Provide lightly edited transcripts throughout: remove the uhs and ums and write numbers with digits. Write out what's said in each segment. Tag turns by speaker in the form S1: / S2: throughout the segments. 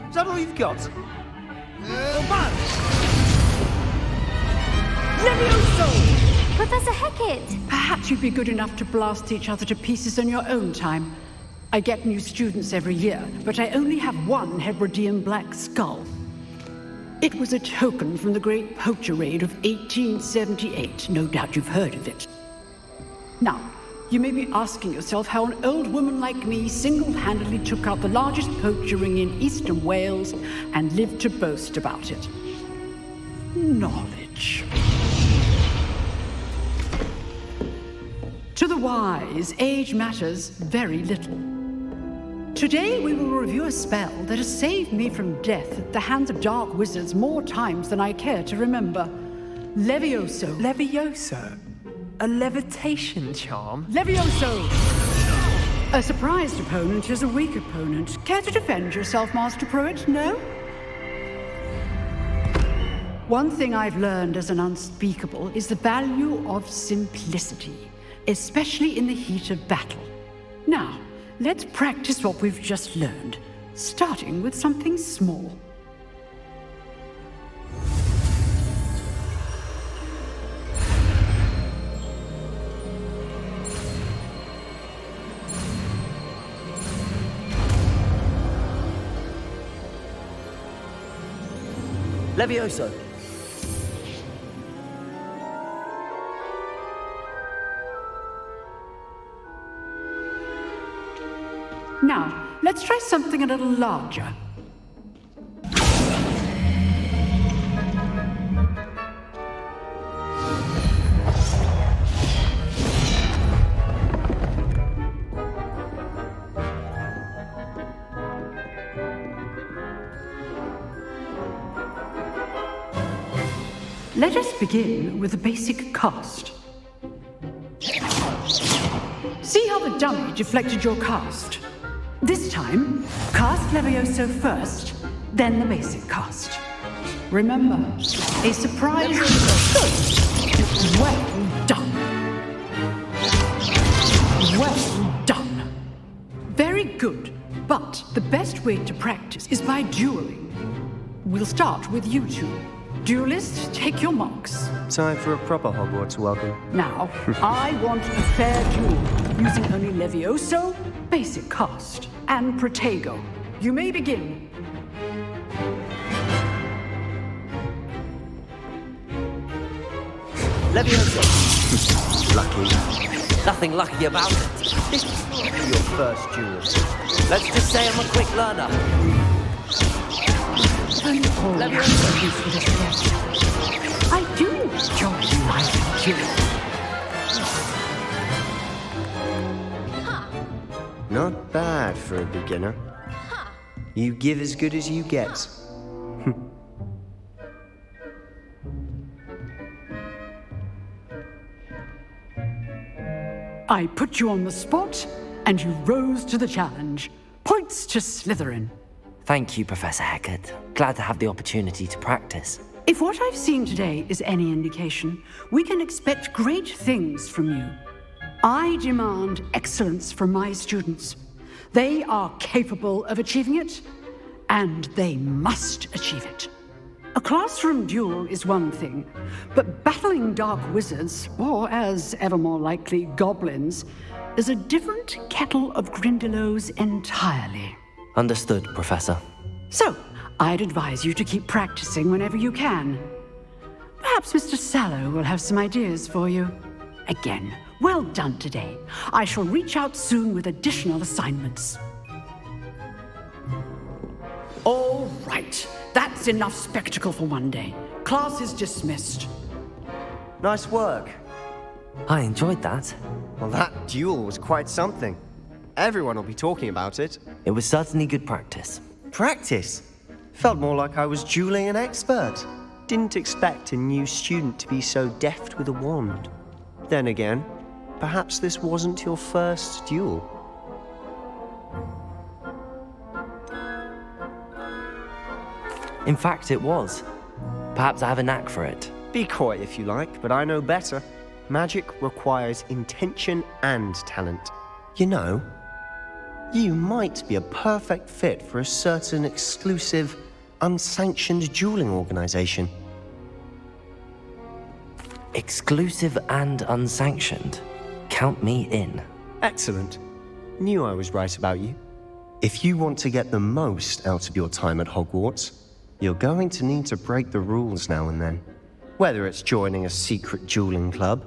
S1: Is that all you've got?
S2: Levioso!
S3: Professor Hecat!
S2: Perhaps you'd be good enough to blast each other to pieces in your own time. I get new students every year, but I only have one Hebridean black skull. It was a token from the Great Poacher Raid of 1878. No doubt you've heard of it. Now, you may be asking yourself how an old woman like me single-handedly took out the largest poacher ring in eastern Wales and lived to boast about it. Knowledge. To the wise, age matters very little. Today we will review a spell that has saved me from death at the hands of dark wizards more times than I care to remember. Levioso.
S1: Levioso? A levitation charm?
S2: Levioso! A surprised opponent is a weak opponent. Care to defend yourself, Master Pruitt? No? One thing I've learned as an unspeakable is the value of simplicity, especially in the heat of battle. Now, let's practice what we've just learned, starting with something small.
S1: Levioso.
S2: Now, let's try something a little larger. Let us begin with a basic cast. See how the dummy deflected your cast? This time, cast Levioso first, then the basic cast. Remember, a surprise is well done. Well done. Very good, but the best way to practice is by dueling. We'll start with you two. Duelists, take your marks.
S4: Time for a proper Hogwarts welcome.
S2: Now, I want a fair duel, using only Levioso, basic cast, and Protego. You may begin.
S1: Levioso.
S4: Lucky.
S1: Nothing lucky about it. This is not your first duel. Let's just say I'm a quick learner.
S2: I do enjoy my duel.
S4: Not bad for a beginner. You give as good as you get.
S2: I put you on the spot, and you rose to the challenge. Points to Slytherin.
S5: Thank you, Professor Hecat. Glad to have the opportunity to practice.
S2: If what I've seen today is any indication, we can expect great things from you. I demand excellence from my students. They are capable of achieving it, and they must achieve it. A classroom duel is one thing, but battling dark wizards, or as ever more likely, goblins, is a different kettle of Grindylows entirely.
S5: Understood, Professor.
S2: So, I'd advise you to keep practicing whenever you can. Perhaps Mr. Sallow will have some ideas for you. Again, well done today. I shall reach out soon with additional assignments. All right, that's enough spectacle for one day. Class is dismissed.
S4: Nice work.
S5: I enjoyed that.
S4: Well, that duel was quite something. Everyone will be talking about it.
S5: It was certainly good practice.
S4: Practice? Felt more like I was dueling an expert. Didn't expect a new student to be so deft with a wand. Then again, perhaps this wasn't your first duel.
S5: In fact, it was. Perhaps I have a knack for it.
S4: Be coy if you like, but I know better. Magic requires intention and talent. You know, You might be a perfect fit for a certain exclusive, unsanctioned dueling organization.
S5: Exclusive and unsanctioned. Count me in.
S4: Excellent. Knew I was right about you. If you want to get the most out of your time at Hogwarts, you're going to need to break the rules now and then. Whether it's joining a secret dueling club,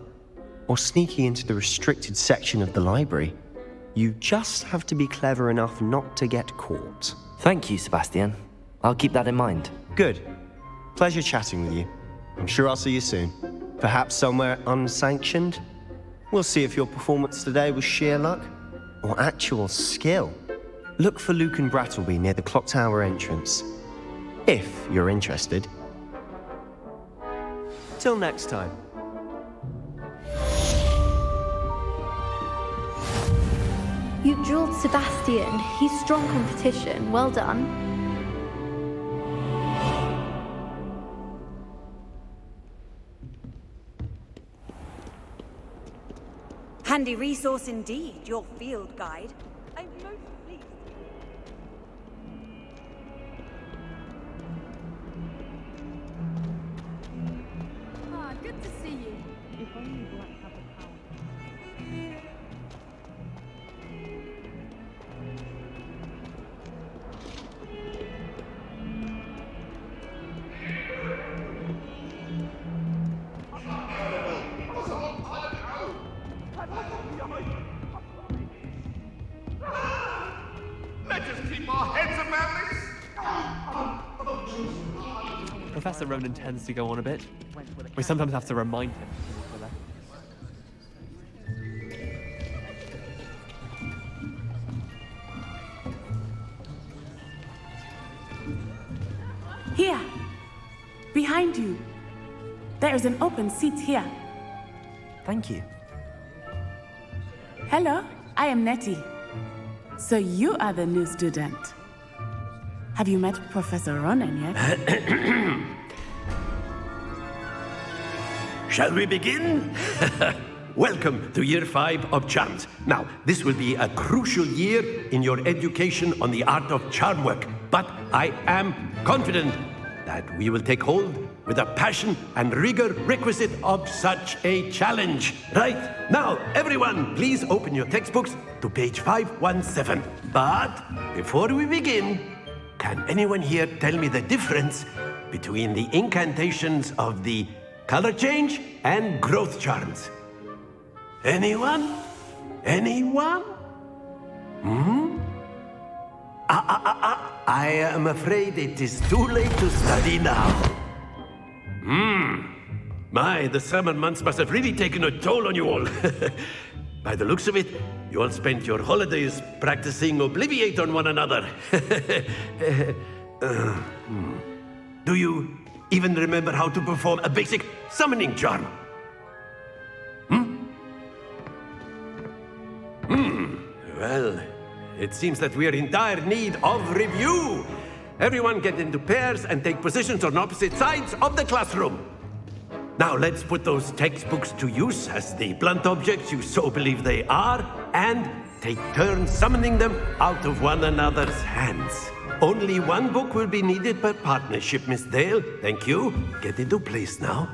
S4: or sneaking into the restricted section of the library, you just have to be clever enough not to get caught.
S5: Thank you, Sebastian. I'll keep that in mind.
S4: Good. Pleasure chatting with you. I'm sure I'll see you soon. Perhaps somewhere unsanctioned? We'll see if your performance today was sheer luck or actual skill. Look for Luke and Brattleby near the clock tower entrance, if you're interested. Till next time.
S3: You drilled Sebastian. He's strong competition. Well done.
S6: Handy resource indeed, your field guide. I'm most pleased.
S7: Ah, good to see you.
S6: If only Black had the power.
S8: Let's just keep our heads about this.
S9: Professor Ronan tends to go on a bit. We sometimes have to remind him.
S10: Here, behind you. There is an open seat here.
S5: Thank you.
S10: Hello, I am Nettie. So you are the new student. Have you met Professor Ronan yet?
S8: Shall we begin? Welcome to Year 5 of Charms. Now, this will be a crucial year in your education on the art of charm work, but I am confident that we will take hold with the passion and rigor requisite of such a challenge. Right, now, everyone, please open your textbooks to page 517. But before we begin, can anyone here tell me the difference between the incantations of the color change and growth charms? Anyone? Anyone? I am afraid it is too late to study now. My, the summer months must have really taken a toll on you all. By the looks of it, you all spent your holidays practicing Obliviate on one another. Do you even remember how to perform a basic summoning charm? Well, it seems that we are in dire need of review. Everyone get into pairs and take positions on opposite sides of the classroom. Now let's put those textbooks to use as the blunt objects you so believe they are, and take turns summoning them out of one another's hands. Only one book will be needed per partnership, Miss Dale. Thank you. Get into place now.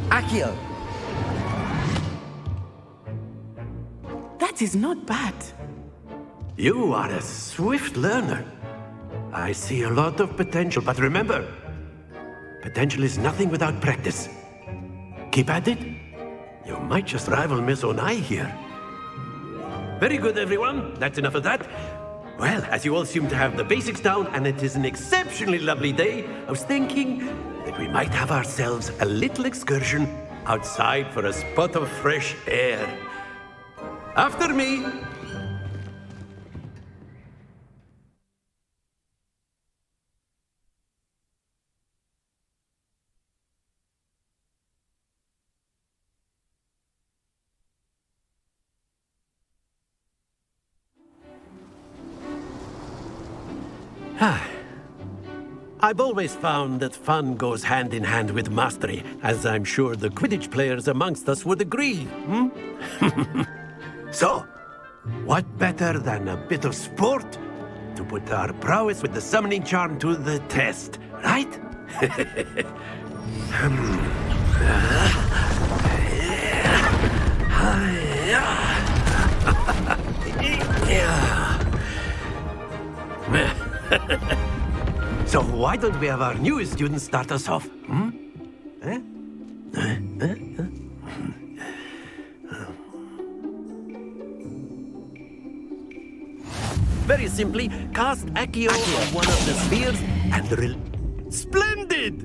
S5: Accio!
S10: That is not bad.
S8: You are a swift learner. I see a lot of potential, but remember, potential is nothing without practice. Keep at it. You might just rival Miss Onai here. Very good, everyone. That's enough of that. Well, as you all seem to have the basics down, and it is an exceptionally lovely day, I was thinking that we might have ourselves a little excursion outside for a spot of fresh air. After me. I've always found that fun goes hand in hand with mastery, as I'm sure the Quidditch players amongst us would agree. So, what better than a bit of sport to put our prowess with the summoning charm to the test, right? So why don't we have our newest student start us off? Very simply, cast Accio on one of the spheres and Splendid!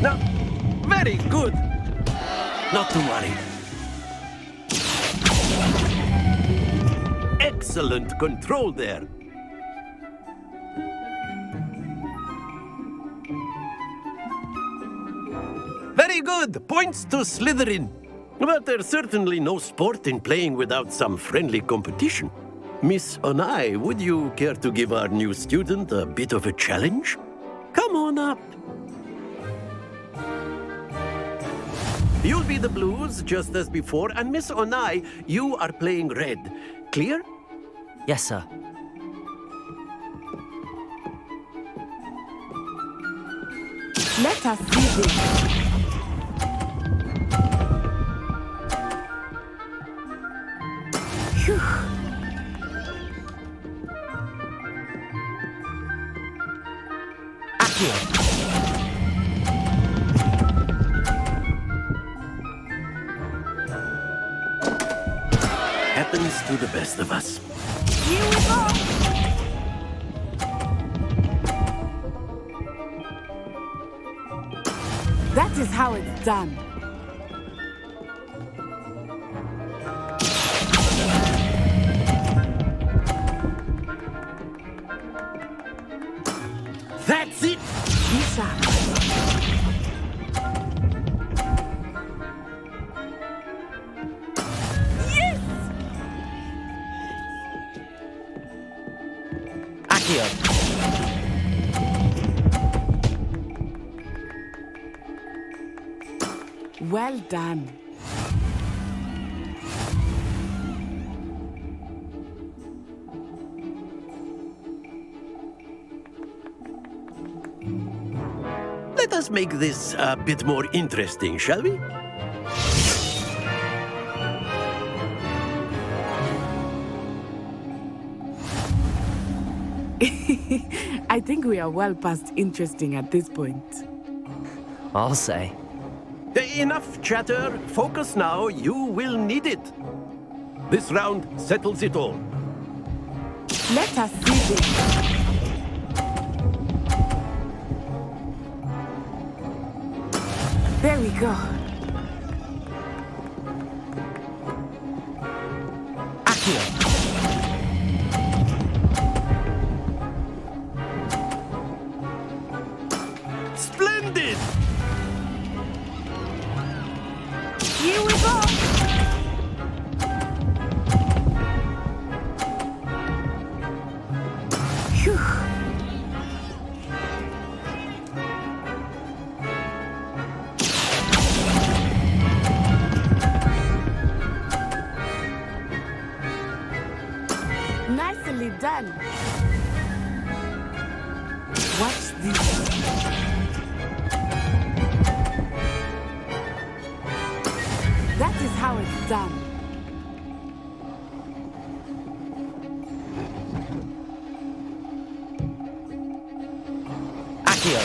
S8: Now, very good. Not to worry. Excellent control there. Very good. Points to Slytherin. But there's certainly no sport in playing without some friendly competition. Miss Onai, would you care to give our new student a bit of a challenge? Come on up. You'll be the blues, just as before, and Miss Onai, you are playing red. Clear?
S5: Yes, sir.
S10: Let us see this. Phew.
S5: Accio.
S8: Happens to the best of us.
S10: Here we go. That is how it's done.
S8: That's it!
S10: Be sharp. Yes!
S5: Accio.
S10: Well done.
S8: Let us make this a bit more interesting, shall we?
S10: I think we are well past interesting at this point.
S5: I'll say.
S8: Enough chatter. Focus now. You will need it. This round settles it all.
S10: Let us see this. There we go.
S5: Accio.
S8: Splendid!
S10: Here we go. Phew. Nicely done. Watch this. That is how it's done.
S5: Accio.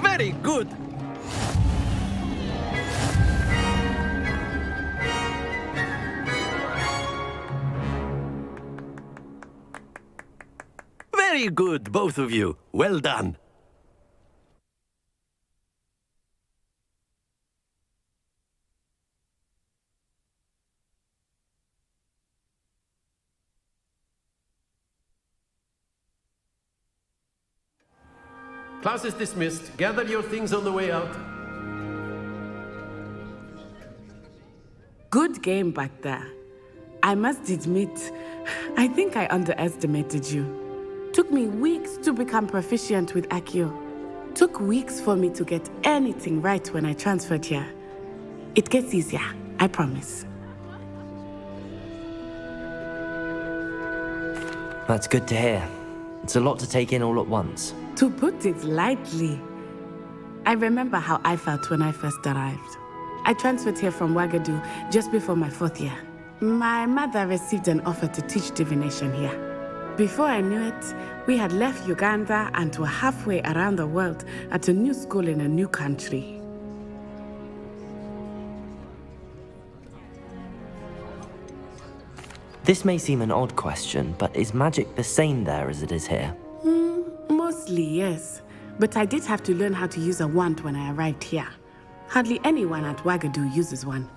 S8: Very good. Very good, both of you. Well done. Class is dismissed. Gather your things on the way out.
S10: Good game back there. I must admit, I think I underestimated you. Took me weeks to become proficient with Accio. Took weeks for me to get anything right when I transferred here. It gets easier, I promise.
S5: That's good to hear. It's a lot to take in all at once.
S10: To put it lightly, I remember how I felt when I first arrived. I transferred here from Ouagadougou just before my 4th year. My mother received an offer to teach divination here. Before I knew it, we had left Uganda and were halfway around the world at a new school in a new country.
S5: This may seem an odd question, but is magic the same there as it is here?
S10: Mostly, yes. But I did have to learn how to use a wand when I arrived here. Hardly anyone at Ouagadougou uses one.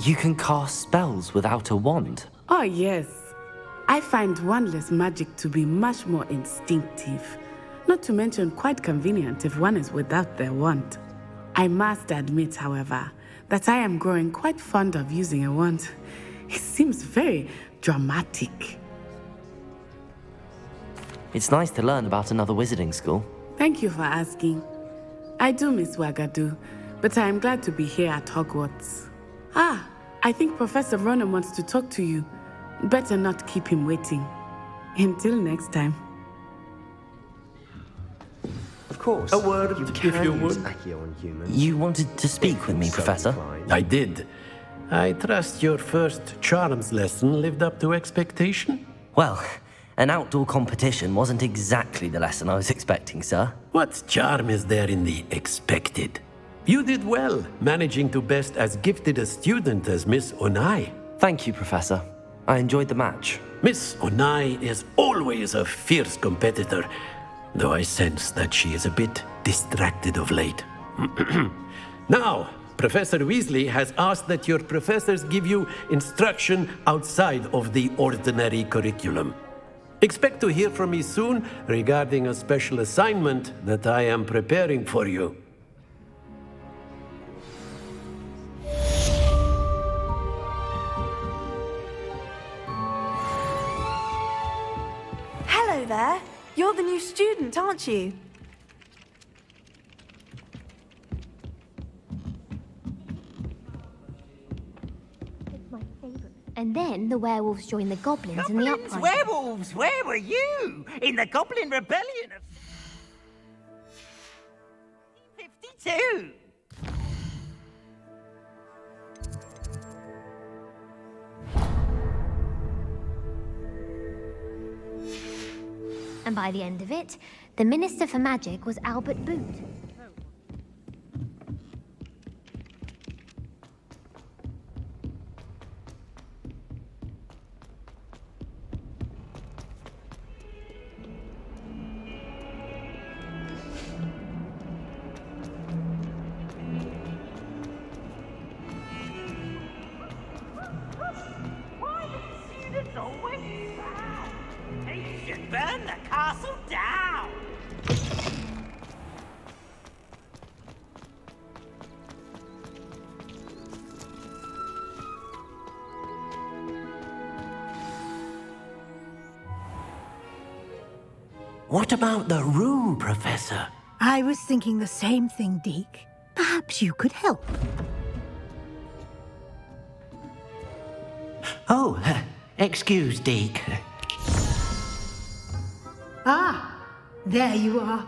S5: You can cast spells without a wand?
S10: Oh, yes. I find wandless magic to be much more instinctive. Not to mention quite convenient if one is without their wand. I must admit, however, that I am growing quite fond of using a wand. It seems very dramatic.
S5: It's nice to learn about another wizarding school.
S10: Thank you for asking. I do miss Ouagadougou, but I am glad to be here at Hogwarts. Ah, I think Professor Ronan wants to talk to you. Better not keep him waiting. Until next time.
S4: Of course.
S8: A word,
S4: you
S8: if
S4: can
S8: you
S4: use
S8: would.
S4: Accio on humans.
S5: You wanted to speak with me,
S4: So
S5: Professor?
S4: inclined.
S8: I did. I trust your first charms lesson lived up to expectation?
S5: Well, an outdoor competition wasn't exactly the lesson I was expecting, sir.
S8: What charm is there in the expected? You did well, managing to best as gifted a student as Miss Onai.
S5: Thank you, Professor. I enjoyed the match.
S8: Miss Onai is always a fierce competitor, though I sense that she is a bit distracted of late. Now, Professor Weasley has asked that your professors give you instruction outside of the ordinary curriculum. Expect to hear from me soon regarding a special assignment that I am preparing for you.
S11: Hello there. You're the new student, aren't you?
S12: And then the werewolves joined the goblins in the uprising.
S13: Werewolves! Where were you? In the Goblin Rebellion of 52!
S12: And by the end of it, the Minister for Magic was Albert Boot.
S13: Why do the students always frown? They should burn the castle down!
S8: What about the room, Professor?
S14: I was thinking the same thing, Deke. Perhaps you could help.
S15: Oh, excuse, Deke.
S14: Ah, there you are.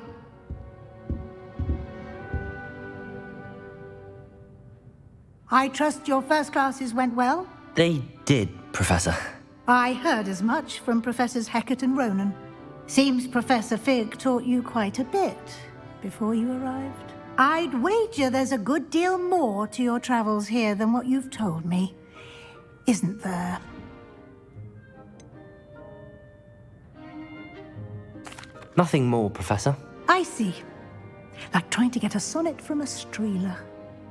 S14: I trust your first classes went well?
S5: They did, Professor.
S14: I heard as much from Professors Hecat and Ronan. Seems Professor Fig taught you quite a bit before you arrived. I'd wager there's a good deal more to your travels here than what you've told me. Isn't there?
S5: Nothing more, Professor.
S14: I see. Like trying to get a sonnet from a streeler.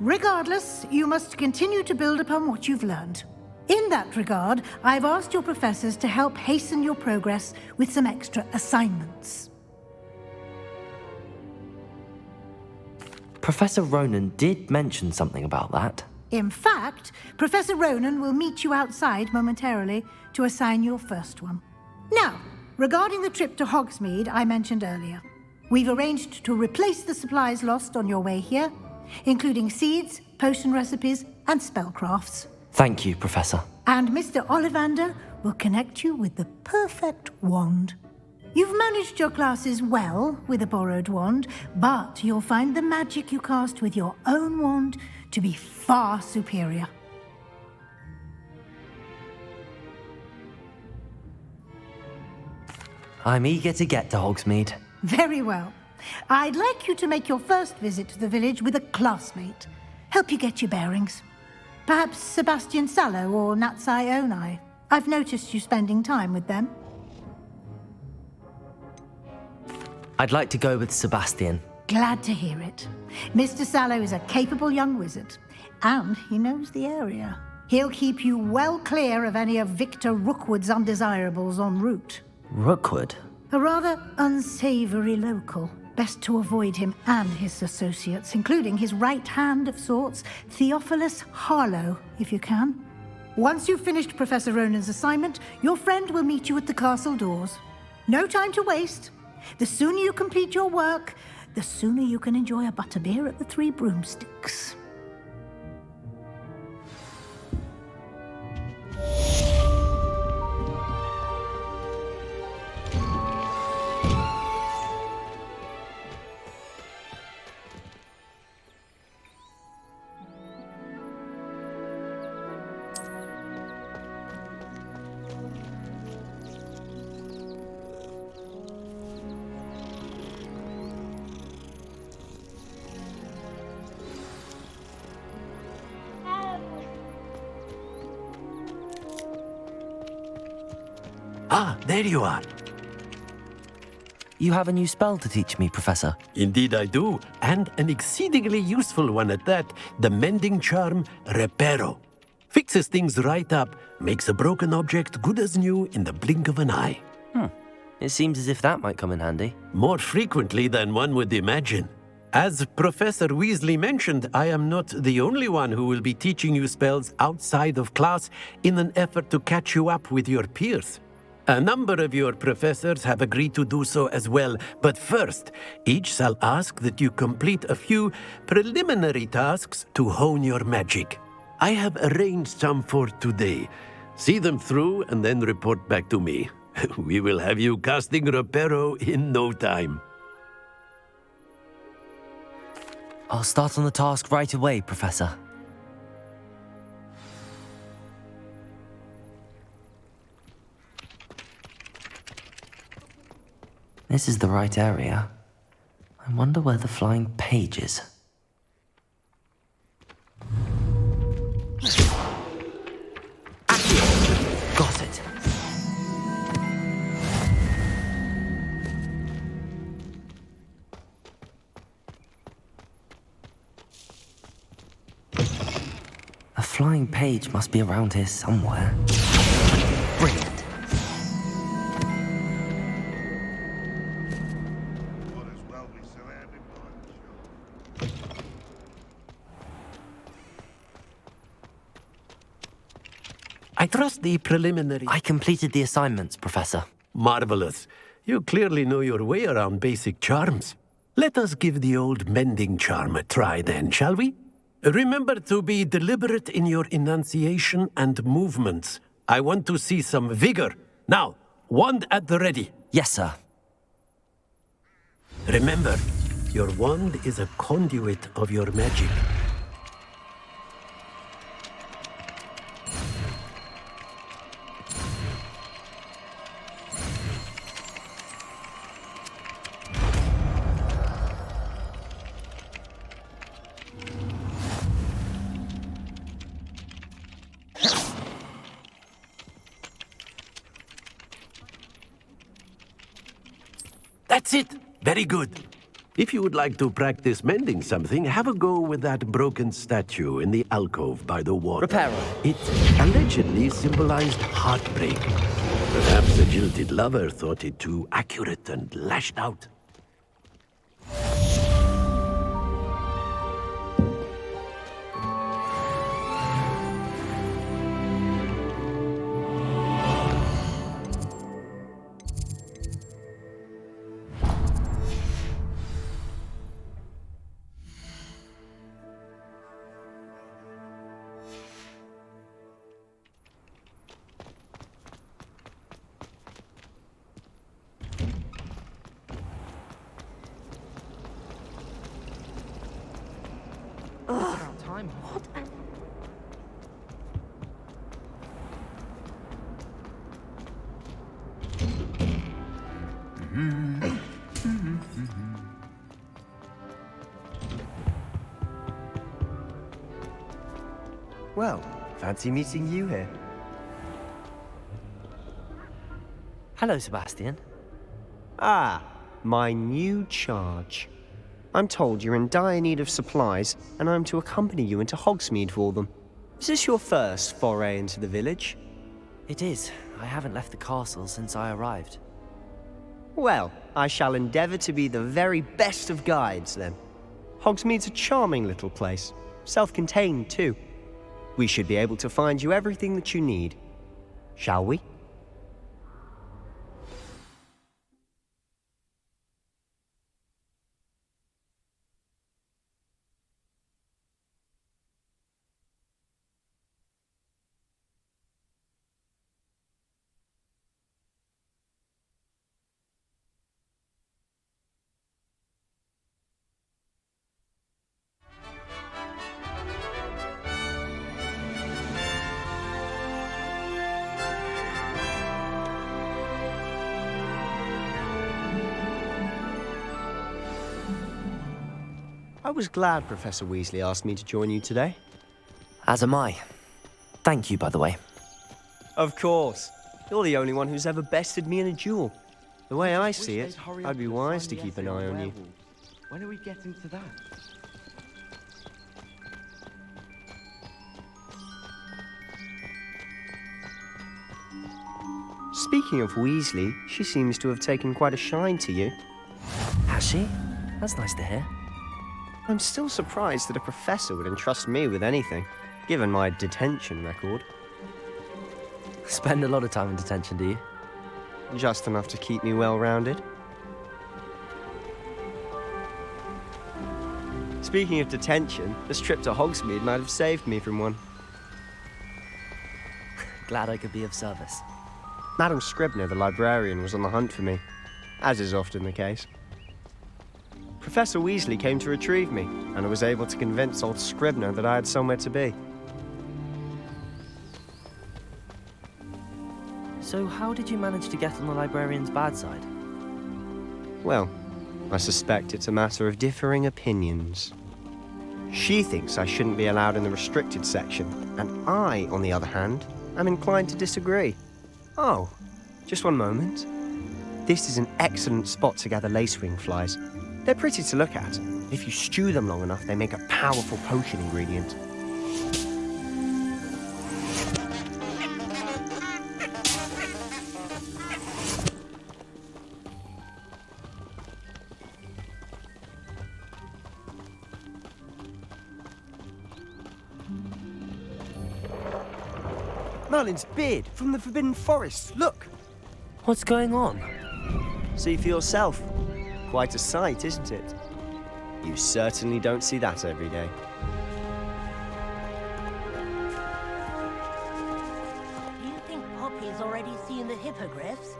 S14: Regardless, you must continue to build upon what you've learned. In that regard, I've asked your professors to help hasten your progress with some extra assignments.
S5: Professor Ronan did mention something about that.
S14: In fact, Professor Ronan will meet you outside momentarily to assign your first one. Now, regarding the trip to Hogsmeade I mentioned earlier, we've arranged to replace the supplies lost on your way here, including seeds, potion recipes, and spellcrafts.
S5: Thank you, Professor.
S14: And Mr. Ollivander will connect you with the perfect wand. You've managed your classes well with a borrowed wand, but you'll find the magic you cast with your own wand to be far superior.
S5: I'm eager to get to Hogsmeade.
S14: Very well. I'd like you to make your first visit to the village with a classmate. Help you get your bearings. Perhaps Sebastian Sallow or Natsai Onai. I've noticed you spending time with them.
S5: I'd like to go with Sebastian.
S14: Glad to hear it. Mr. Sallow is a capable young wizard, and he knows the area. He'll keep you well clear of any of Victor Rookwood's undesirables en route.
S5: Rookwood?
S14: A rather unsavory local. Best to avoid him and his associates, including his right hand of sorts, Theophilus Harlow, if you can. Once you've finished Professor Ronan's assignment, your friend will meet you at the castle doors. No time to waste. The sooner you complete your work, the sooner you can enjoy a butterbeer at the Three Broomsticks.
S8: Ah, there you are.
S5: You have a new spell to teach me, Professor.
S8: Indeed I do, and an exceedingly useful one at that. The mending charm, Reparo. Fixes things right up, makes a broken object good as new in the blink of an eye.
S5: It seems as if that might come in handy.
S8: More frequently than one would imagine. As Professor Weasley mentioned, I am not the only one who will be teaching you spells outside of class in an effort to catch you up with your peers. A number of your professors have agreed to do so as well, but first, each shall ask that you complete a few preliminary tasks to hone your magic. I have arranged some for today. See them through and then report back to me. We will have you casting Reparo in no time.
S5: I'll start on the task right away, Professor. This is the right area. I wonder where the flying page is. Got it. A flying page must be around here somewhere. Brilliant.
S8: I trust the preliminary...
S5: I completed the assignments, Professor.
S8: Marvelous. You clearly know your way around basic charms. Let us give the old mending charm a try then, shall we? Remember to be deliberate in your enunciation and movements. I want to see some vigor. Now, wand at the ready.
S5: Yes, sir.
S8: Remember, your wand is a conduit of your magic. That's it! Very good. If you would like to practice mending something, have a go with that broken statue in the alcove by the water.
S5: Reparo.
S8: It allegedly symbolized heartbreak. Perhaps the jilted lover thought it too accurate and lashed out.
S5: time. What?
S4: Well, fancy meeting you here.
S5: Hello, Sebastian.
S4: Ah, my new charge. I'm told you're in dire need of supplies, and I'm to accompany you into Hogsmeade for them. Is this your first foray into the village?
S5: It is. I haven't left the castle since I arrived.
S4: Well, I shall endeavour to be the very best of guides, then. Hogsmeade's a charming little place. Self-contained, too. We should be able to find you everything that you need. Shall we? I was glad Professor Weasley asked me to join you today.
S5: As am I. Thank you, by the way.
S4: Of course. You're the only one who's ever bested me in a duel. The way I see it, I'd be wise to keep an eye on you.
S9: When are we getting to that?
S4: Speaking of Weasley, she seems to have taken quite a shine to you.
S5: Has she? That's nice to hear.
S4: I'm still surprised that a professor would entrust me with anything, given my detention record.
S5: Spend a lot of time in detention, do you?
S4: Just enough to keep me well-rounded. Speaking of detention, this trip to Hogsmeade might have saved me from one.
S5: Glad I could be of service.
S4: Madam Scribner, the librarian, was on the hunt for me, as is often the case. Professor Weasley came to retrieve me, and I was able to convince old Scribner that I had somewhere to be.
S5: So how did you manage to get on the librarian's bad side?
S4: Well, I suspect it's a matter of differing opinions. She thinks I shouldn't be allowed in the restricted section, and I, on the other hand, am inclined to disagree. Oh, just one moment. This is an excellent spot to gather lacewing flies. They're pretty to look at. If you stew them long enough, they make a powerful potion ingredient. Merlin's beard from the Forbidden Forest, look!
S5: What's going on?
S4: See for yourself. Quite a sight, isn't it? You certainly don't see that every day.
S13: Do you think Poppy's already seen the hippogriffs?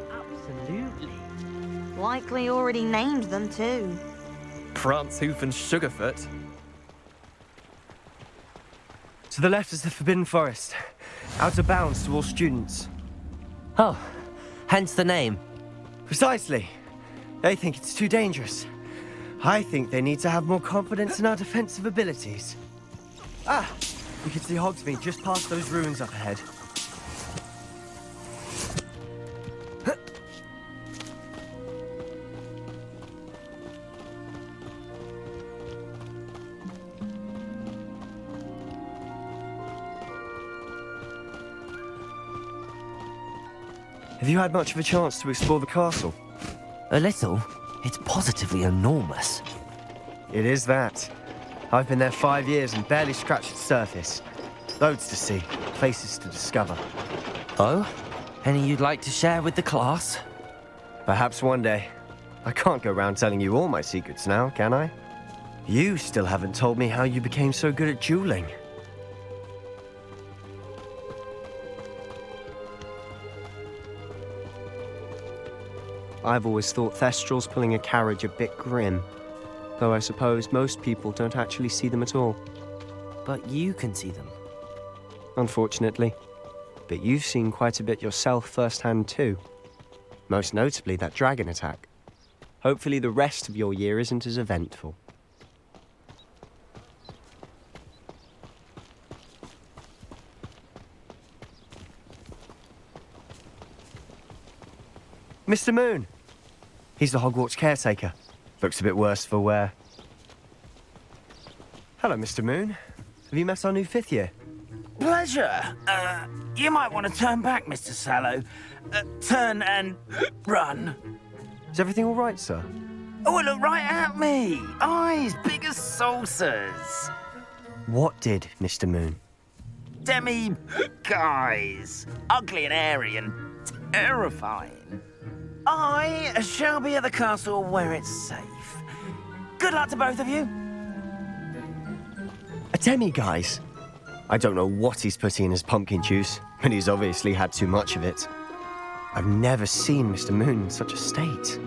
S9: Absolutely.
S11: Likely already named them too.
S9: Prancehoof and Sugarfoot.
S4: To the left is the Forbidden Forest. Out of bounds to all students.
S5: Oh, hence the name.
S4: Precisely. They think it's too dangerous. I think they need to have more confidence in our defensive abilities. Ah! We can see Hogsmeade just past those ruins up ahead. Have you had much of a chance to explore the castle?
S5: A little. It's positively enormous.
S4: It is that. I've been there 5 years and barely scratched its surface. Loads to see, places to discover.
S5: Oh? Any you'd like to share with the class?
S4: Perhaps one day. I can't go around telling you all my secrets now, can I? You still haven't told me how you became so good at dueling. I've always thought Thestrals pulling a carriage a bit grim, though I suppose most people don't actually see them at all.
S5: But you can see them.
S4: Unfortunately. But you've seen quite a bit yourself firsthand too. Most notably that dragon attack. Hopefully the rest of your year isn't as eventful. Mr. Moon! He's the Hogwarts caretaker. Looks a bit worse for wear. Hello, Mr. Moon. Have you met our new 5th year?
S15: Pleasure. You might want to turn back, Mr. Sallow. Turn and run.
S4: Is everything all right, sir?
S15: Oh, look right at me. Eyes big as saucers.
S4: What did, Mr. Moon?
S15: Guys. Ugly and airy and terrifying. I shall be at the castle where it's safe. Good luck to both of you.
S4: A demi-guise? I don't know what he's putting in his pumpkin juice, but he's obviously had too much of it. I've never seen Mr. Moon in such a state.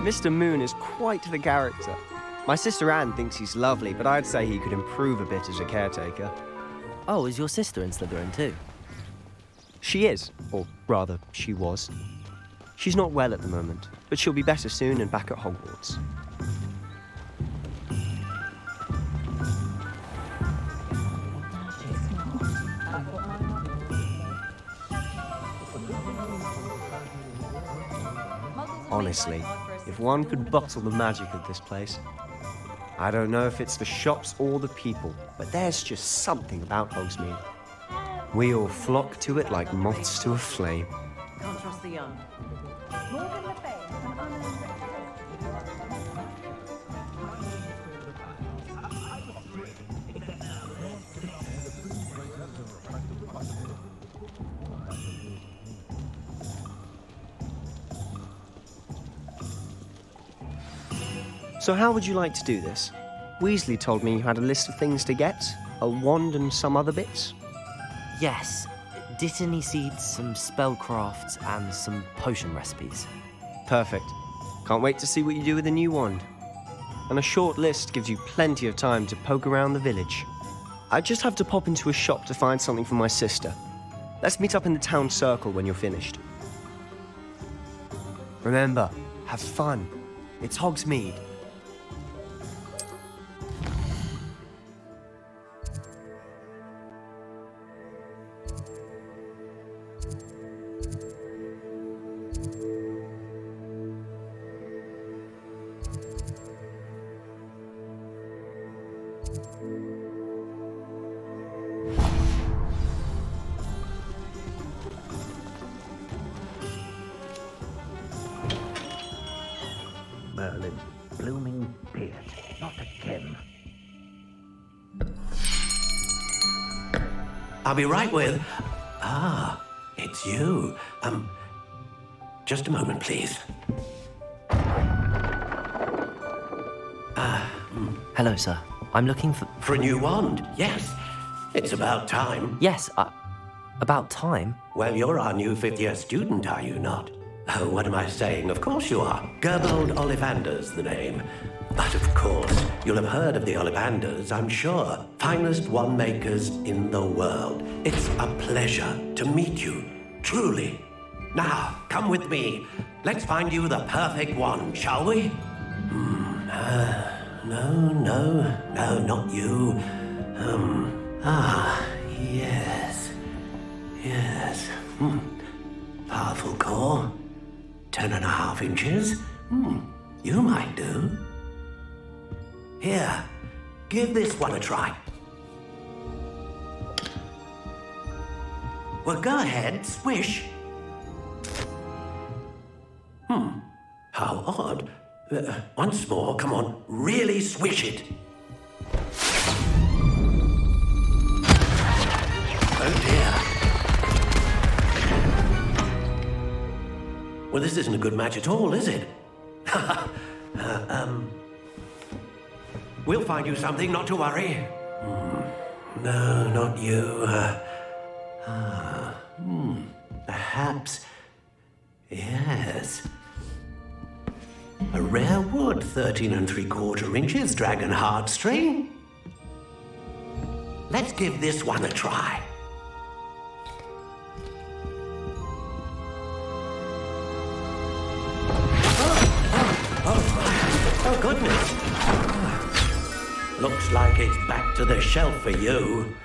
S4: Mr. Moon is quite the character. My sister Anne thinks he's lovely, but I'd say he could improve a bit as a caretaker.
S5: Oh, is your sister in Slytherin too?
S4: She is, or rather, she was. She's not well at the moment, but she'll be better soon and back at Hogwarts. Honestly, if one could bottle the magic of this place. I don't know if it's the shops or the people, but there's just something about Hogsmeade. We all flock to it like moths to a flame.
S13: Can't trust the young.
S4: So how would you like to do this? Weasley told me you had a list of things to get, a wand and some other bits.
S5: Yes. Dittany seeds, some spellcrafts, and some potion recipes.
S4: Perfect. Can't wait to see what you do with the new wand. And a short list gives you plenty of time to poke around the village. I just have to pop into a shop to find something for my sister. Let's meet up in the town circle when you're finished. Remember, have fun. It's Hogsmeade.
S15: Merlin, blooming beard, not again.
S8: I'll be right with... it's you. Just a moment, please.
S5: Hello, sir. I'm looking for...
S8: For a new wand, yes. It's about time.
S5: Yes, about time?
S8: Well, you're our new 5th year student, are you not? Oh, what am I saying? Of course you are. Gerbold Ollivander's the name. But of course, you'll have heard of the Ollivanders, I'm sure. Finest wand makers in the world. It's a pleasure to meet you, truly. Now, come with me. Let's find you the perfect wand, shall we? No, not you. Yes. Powerful core. 10.5 inches. You might do. Here, give this one a try. Well, go ahead, swish. How odd. Once more, come on, really swish it. Oh dear. Well, this isn't a good match at all, is it? We'll find you something, not to worry. No, not you. Perhaps. Yes. A rare wood, 13 3/4 inches, dragon heartstring. let's give this one a try. Oh, goodness. Looks like it's back to the shelf for you.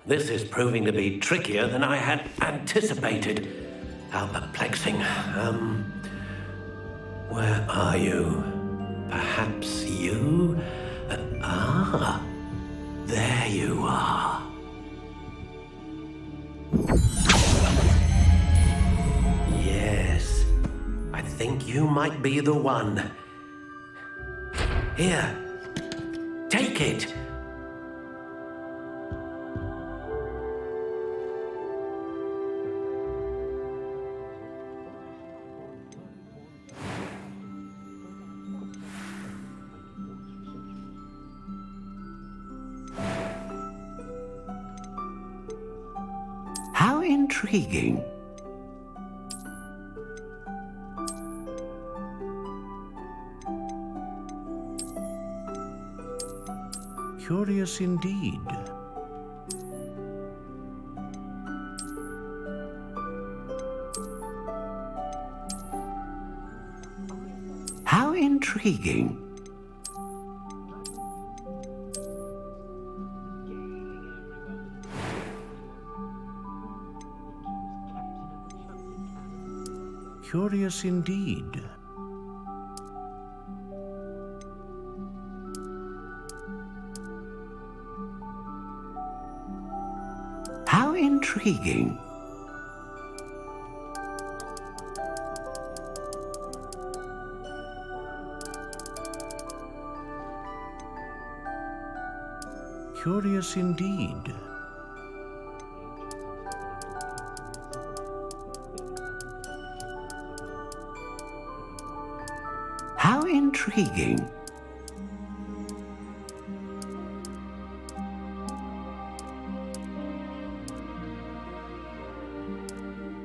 S8: This is proving to be trickier than I had anticipated. How perplexing. Where are you? Perhaps you? There you are. Yes, I think you might be the one. Here, take it. How intriguing. Curious indeed. How intriguing. Curious indeed. How intriguing. Curious indeed. How intriguing.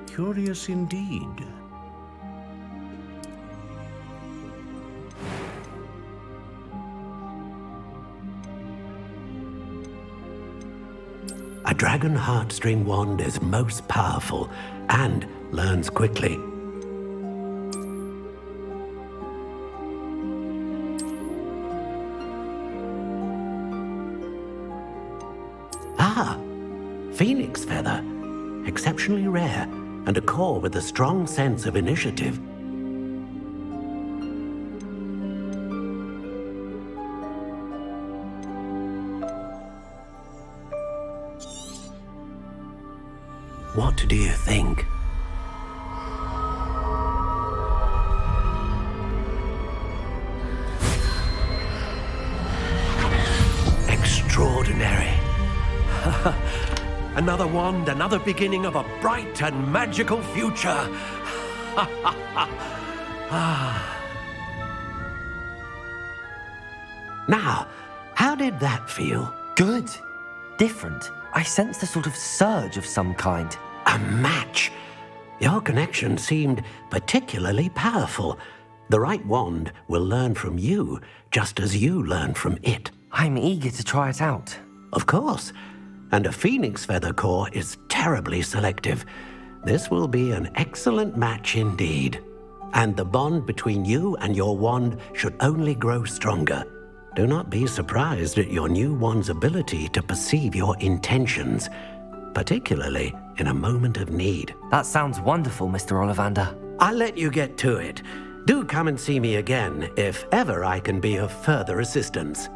S8: Curious indeed. A dragon heartstring wand is most powerful and learns quickly. Phoenix feather, exceptionally rare, and a core with a strong sense of initiative. What do you think? Extraordinary. Another wand, another beginning of a bright and magical future. Now, how did that feel?
S5: Good. Different. I sensed a sort of surge of some kind.
S8: A match. Your connection seemed particularly powerful. The right wand will learn from you, just as you learn from it.
S5: I'm eager to try it out.
S8: Of course. And a phoenix feather core is terribly selective. This will be an excellent match indeed. And the bond between you and your wand should only grow stronger. Do not be surprised at your new wand's ability to perceive your intentions, particularly in a moment of need.
S5: That sounds wonderful, Mr. Ollivander.
S8: I'll let you get to it. Do come and see me again if ever I can be of further assistance.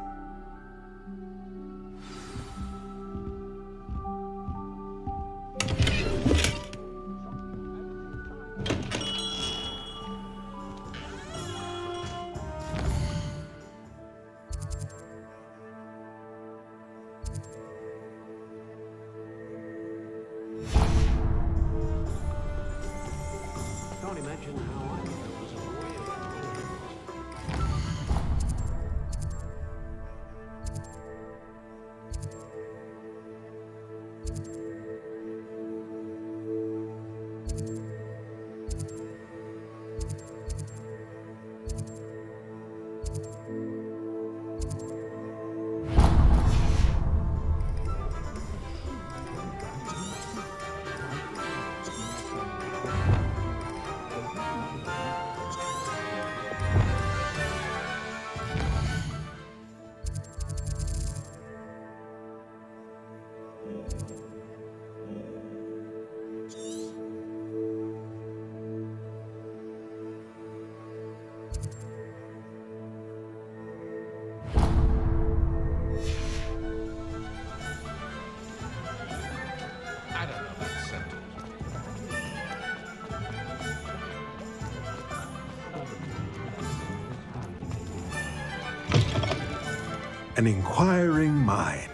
S16: an inquiring mind.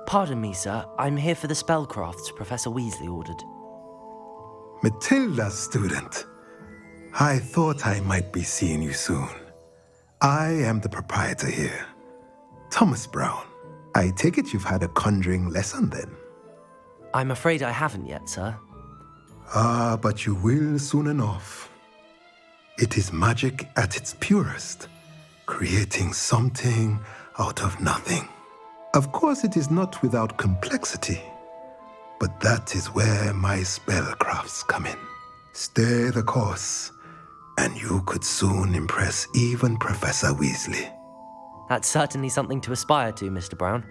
S5: Pardon me, sir. I'm here for the spellcrafts Professor Weasley ordered.
S16: Matilda, student. I thought I might be seeing you soon. I am the proprietor here, Thomas Brown. I take it you've had a conjuring lesson then?
S5: I'm afraid I haven't yet, sir.
S16: Ah, but you will soon enough. It is magic at its purest, creating something out of nothing. Of course, it is not without complexity, but that is where my spellcrafts come in. Stay the course, and you could soon impress even Professor Weasley.
S5: That's certainly something to aspire to, Mr. Brown.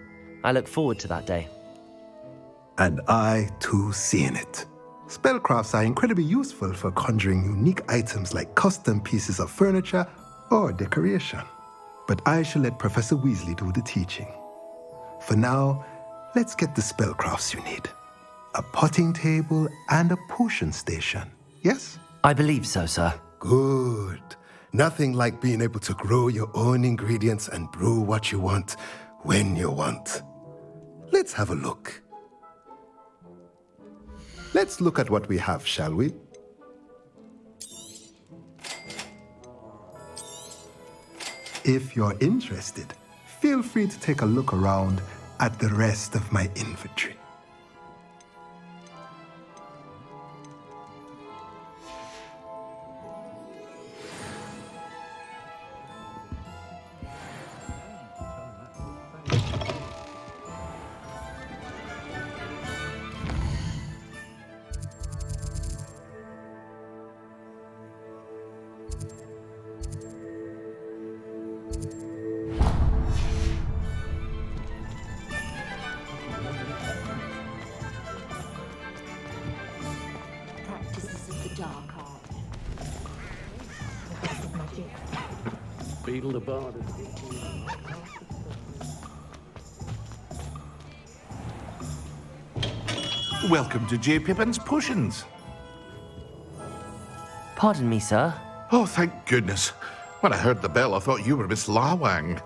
S5: I look forward to that day.
S16: And I, too, seeing it. Spellcrafts are incredibly useful for conjuring unique items like custom pieces of furniture or decoration. But I shall let Professor Weasley do the teaching. For now, let's get the spellcrafts you need. A potting table and a potion station, yes?
S5: I believe so, sir.
S16: Good. Nothing like being able to grow your own ingredients and brew what you want when you want. Let's have a look. Let's look at what we have, shall we? If you're interested, feel free to take a look around at the rest of my inventory.
S8: Beetle the Bard.
S17: Welcome to J. Pippin's Potions.
S5: Pardon me, sir.
S17: Oh, thank goodness. When I heard the bell, I thought you were Miss Lawang.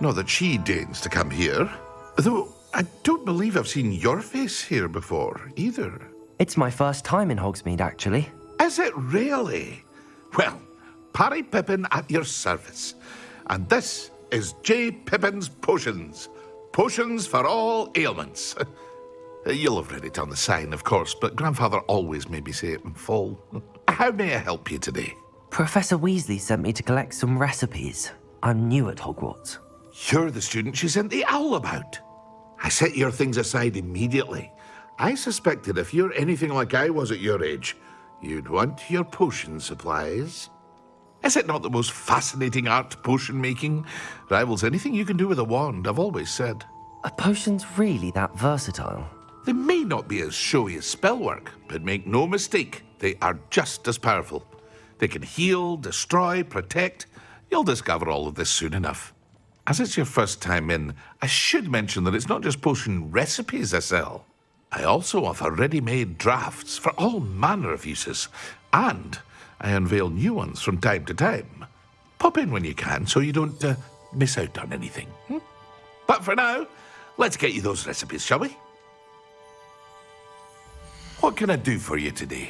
S17: Not that she deigns to come here. Though I don't believe I've seen your face here before, either.
S5: It's my first time in Hogsmeade, actually.
S17: Is it really? Well, Parry Pippin at your service. And this is J. Pippin's Potions. Potions for all ailments. You'll have read it on the sign, of course, but Grandfather always made me say it in full. How may I help you today?
S5: Professor Weasley sent me to collect some recipes. I'm new at Hogwarts.
S17: You're the student she sent the owl about. I set your things aside immediately. I suspected if you're anything like I was at your age, you'd want your potion supplies. Is it not the most fascinating art, potion making? Rivals anything you can do with a wand, I've always said.
S5: Are potions really that versatile?
S17: They may not be as showy as spellwork, but make no mistake, they are just as powerful. They can heal, destroy, protect. You'll discover all of this soon enough. As it's your first time in, I should mention that it's not just potion recipes I sell. I also offer ready-made drafts for all manner of uses, and I unveil new ones from time to time. Pop in when you can so you don't miss out on anything. But for now, let's get you those recipes, shall we? What can I do for you today?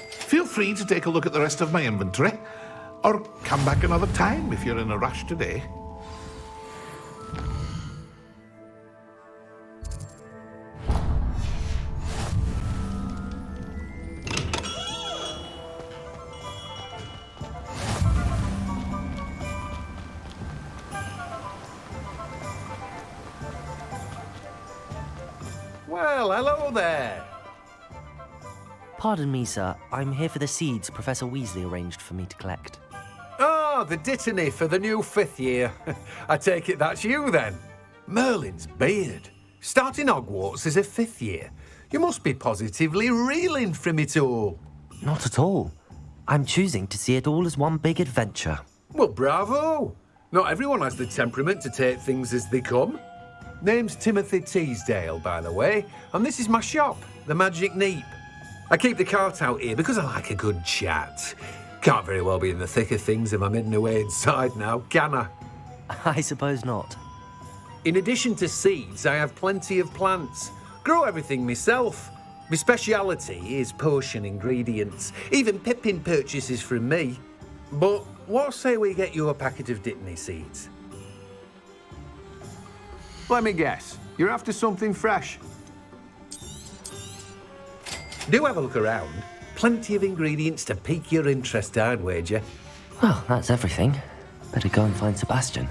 S17: Feel free to take a look at the rest of my inventory, or come back another time if you're in a rush today.
S18: Well, hello there.
S5: Pardon me, sir. I'm here for the seeds Professor Weasley arranged for me to collect.
S18: Oh, the dittany for the new 5th year. I take it that's you, then. Merlin's beard. Starting Hogwarts as a 5th year. You must be positively reeling from it all.
S5: Not at all. I'm choosing to see it all as one big adventure.
S18: Well, bravo. Not everyone has the temperament to take things as they come. Name's Timothy Teasdale, by the way, and this is my shop, the Magic Neep. I keep the cart out here because I like a good chat. Can't very well be in the thick of things if I'm hidden away inside now, can I?
S5: I suppose not.
S18: In addition to seeds, I have plenty of plants. Grow everything myself. My speciality is potion ingredients. Even Pippin purchases from me. But what say we get you a packet of Dittany seeds?
S19: Let me guess. You're after something fresh.
S18: Do have a look around. Plenty of ingredients to pique your interest, I'd wager.
S5: Well, that's everything. Better go and find Sebastian.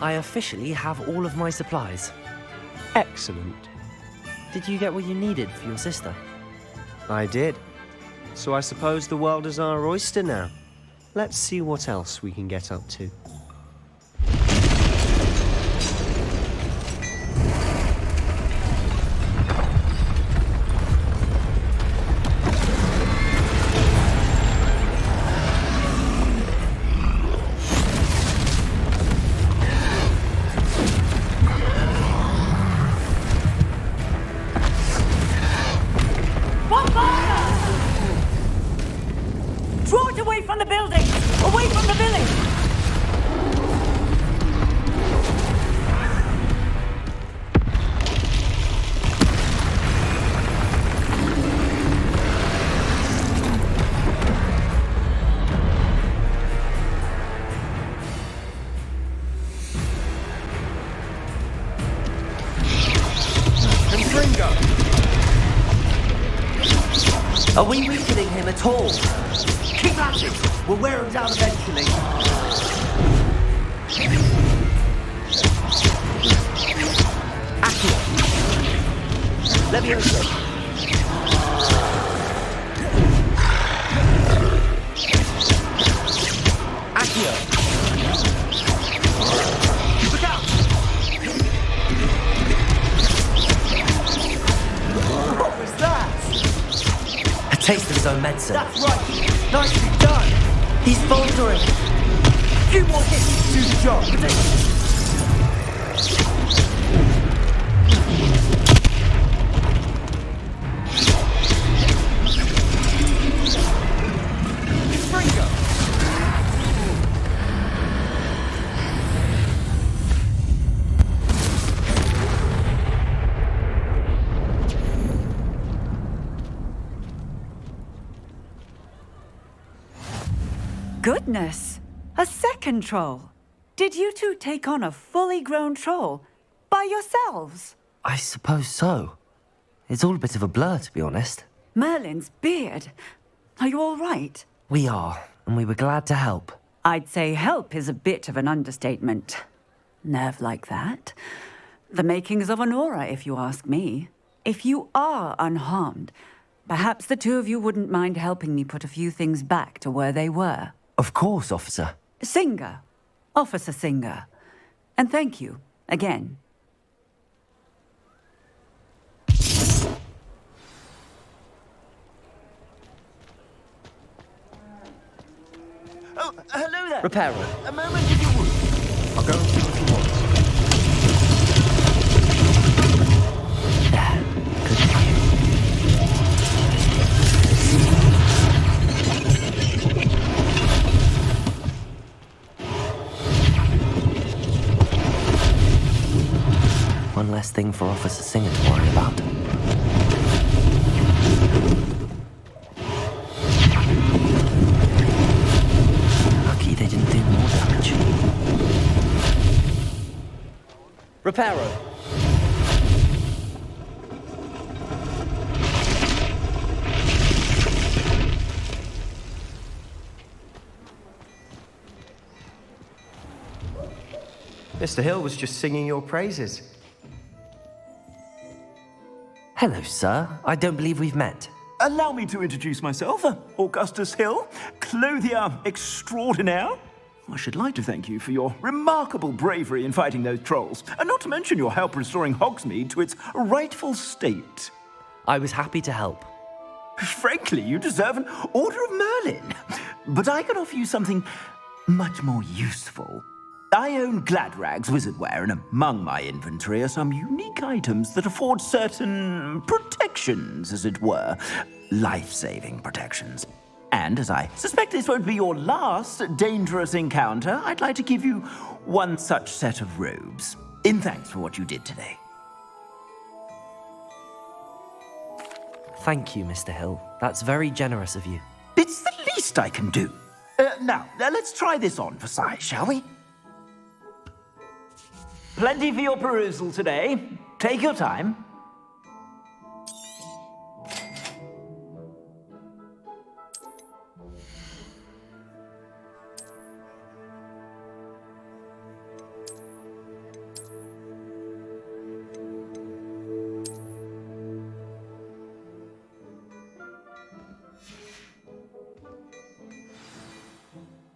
S5: I officially have all of my supplies.
S4: Excellent.
S5: Did you get what you needed for your sister?
S4: I did. So I suppose the world is our oyster now. Let's see what else we can get up to.
S6: Draw it away from the building! Away from the village!
S1: Are we weakening him at all? Keep at it! We'll wear him down eventually. Accio. Leviosa. Accio. Look out! What was that?
S5: A taste of his own medicine.
S1: That's right. Nicely done. He's faltering. Few more hits to do the job.
S6: Goodness! A second troll! Did you two take on a fully grown troll? By yourselves?
S5: I suppose so. It's all a bit of a blur, to be honest.
S6: Merlin's beard. Are you all right?
S5: We are, and we were glad to help.
S6: I'd say help is a bit of an understatement. Nerve like that. The makings of an aura, if you ask me. If you are unharmed, perhaps the two of you wouldn't mind helping me put a few things back to where they were.
S5: Of course, officer.
S6: Singer. Officer Singer. And thank you, again.
S1: Oh, hello there.
S5: Reparo.
S1: A moment if you would.
S19: I'll go and see what you want.
S5: One less thing for Officer Singer to worry about. Lucky they didn't do more damage. Reparo.
S4: Mr. Hill was just singing your praises.
S5: Hello, sir. I don't believe we've met.
S20: Allow me to introduce myself. Augustus Hill, clothier extraordinaire. I should like to thank you for your remarkable bravery in fighting those trolls, and not to mention your help restoring Hogsmeade to its rightful state.
S5: I was happy to help.
S20: Frankly, you deserve an Order of Merlin. But I can offer you something much more useful. I own Gladrag's wizardware, and among my inventory are some unique items that afford certain protections, as it were. Life-saving protections. And as I suspect this won't be your last dangerous encounter, I'd like to give you one such set of robes, in thanks for what you did today.
S5: Thank you, Mr. Hill. That's very generous of you.
S20: It's the least I can do. Now, let's try this on for size, shall we? Plenty for your perusal today. Take your time.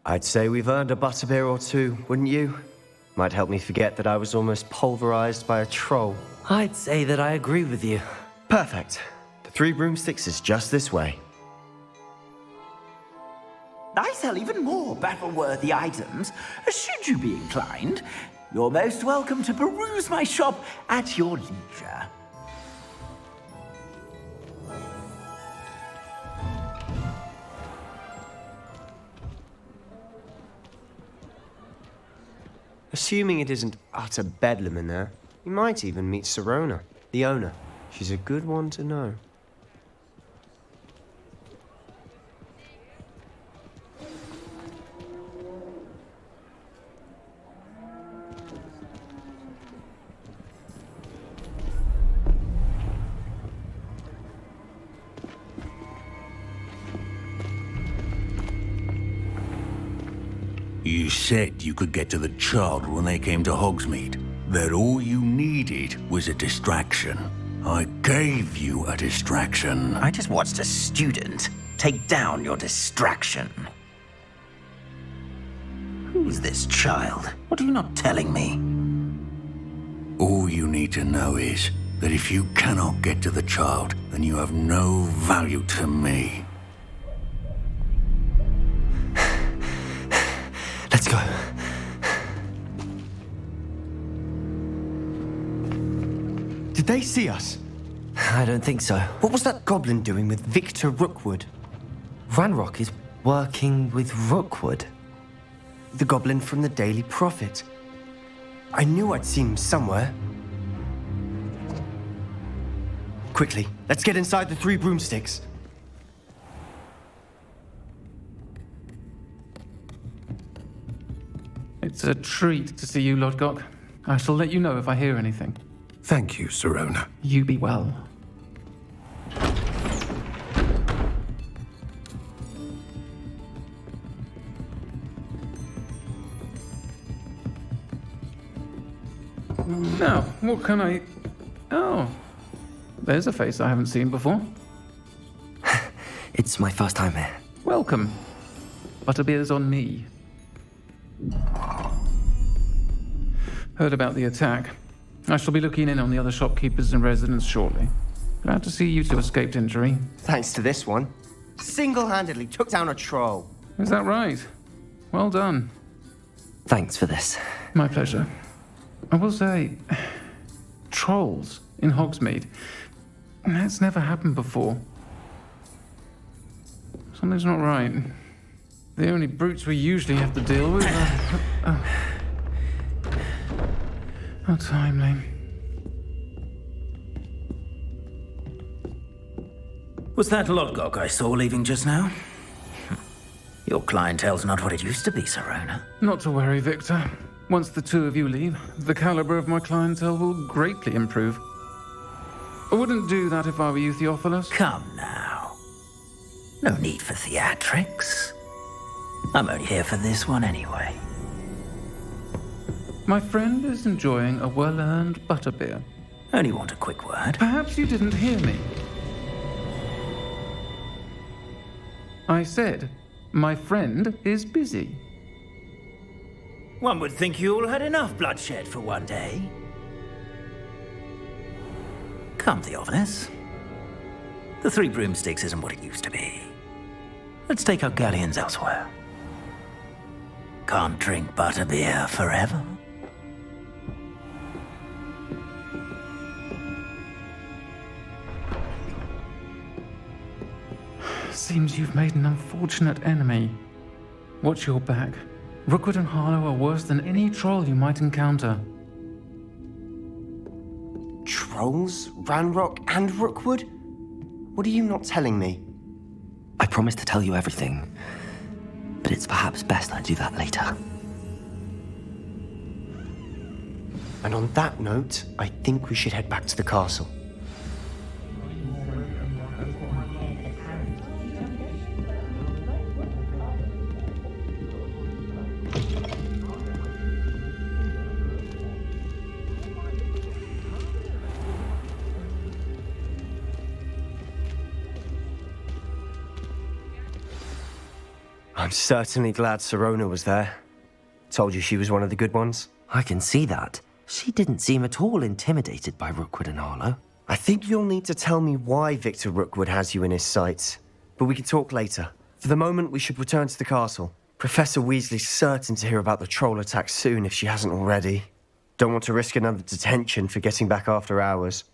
S4: I'd say we've earned a butterbeer or two, wouldn't you? Might help me forget that I was almost pulverized by a troll.
S5: I'd say that I agree with you.
S4: Perfect. The 3 broomsticks is just this way.
S20: I sell even more battle-worthy items. Should you be inclined, you're most welcome to peruse my shop at your leisure.
S4: Assuming it isn't utter bedlam in there, you might even meet Sirona, the owner. She's a good one to know.
S21: You said you could get to the child when they came to Hogsmeade. That all you needed was a distraction. I gave you a distraction.
S15: I just watched a student take down your distraction. Who's this child? What are you not telling me?
S21: All you need to know is that if you cannot get to the child, then you have no value to me.
S4: Let's go. Did they see us?
S5: I don't think so.
S4: What was that goblin doing with Victor Rookwood?
S5: Ranrock is working with Rookwood.
S4: The goblin from the Daily Prophet. I knew I'd seen him somewhere. Quickly, let's get inside the 3 broomsticks.
S22: It's a treat to see you, Lodgok. I shall let you know if I hear anything.
S21: Thank you, Sirona.
S22: You be well. Now, what can I... Oh, there's a face I haven't seen before.
S5: It's my first time here.
S22: Welcome. Butterbeer's on me. Heard about the attack. I shall be looking in on the other shopkeepers and residents shortly. Glad to see you two escaped injury.
S4: Thanks to this one. Single-handedly took down a troll.
S22: Is that right? Well done.
S5: Thanks for this.
S22: My pleasure. I will say, trolls in Hogsmeade. That's never happened before. Something's not right. The only brutes we usually have to deal with are... How timely.
S15: Was that Lodgok I saw leaving just now? Your clientele's not what it used to be, Sirona.
S22: Not to worry, Victor. Once the 2 of you leave, the caliber of my clientele will greatly improve. I wouldn't do that if I were you, Theophilus.
S15: Come now. No need for theatrics. I'm only here for this one anyway.
S22: My friend is enjoying a well-earned butterbeer.
S15: Only want a quick word.
S22: Perhaps you didn't hear me. I said, my friend is busy.
S20: One would think you all had enough bloodshed for one day. Come, Theophilus. The Three Broomsticks isn't what it used to be. Let's take our galleons elsewhere. Can't drink butterbeer forever.
S22: Seems you've made an unfortunate enemy. Watch your back. Rookwood and Harlow are worse than any troll you might encounter.
S4: Trolls? Ranrock and Rookwood? What are you not telling me?
S5: I promised to tell you everything, but it's perhaps best I do that later.
S4: And on that note, I think we should head back to the castle. I'm certainly glad Sirona was there. Told you she was one of the good ones.
S5: I can see that. She didn't seem at all intimidated by Rookwood and Harlow.
S4: I think you'll need to tell me why Victor Rookwood has you in his sights. But we can talk later. For the moment, we should return to the castle. Professor Weasley's certain to hear about the troll attack soon if she hasn't already. Don't want to risk another detention for getting back after hours.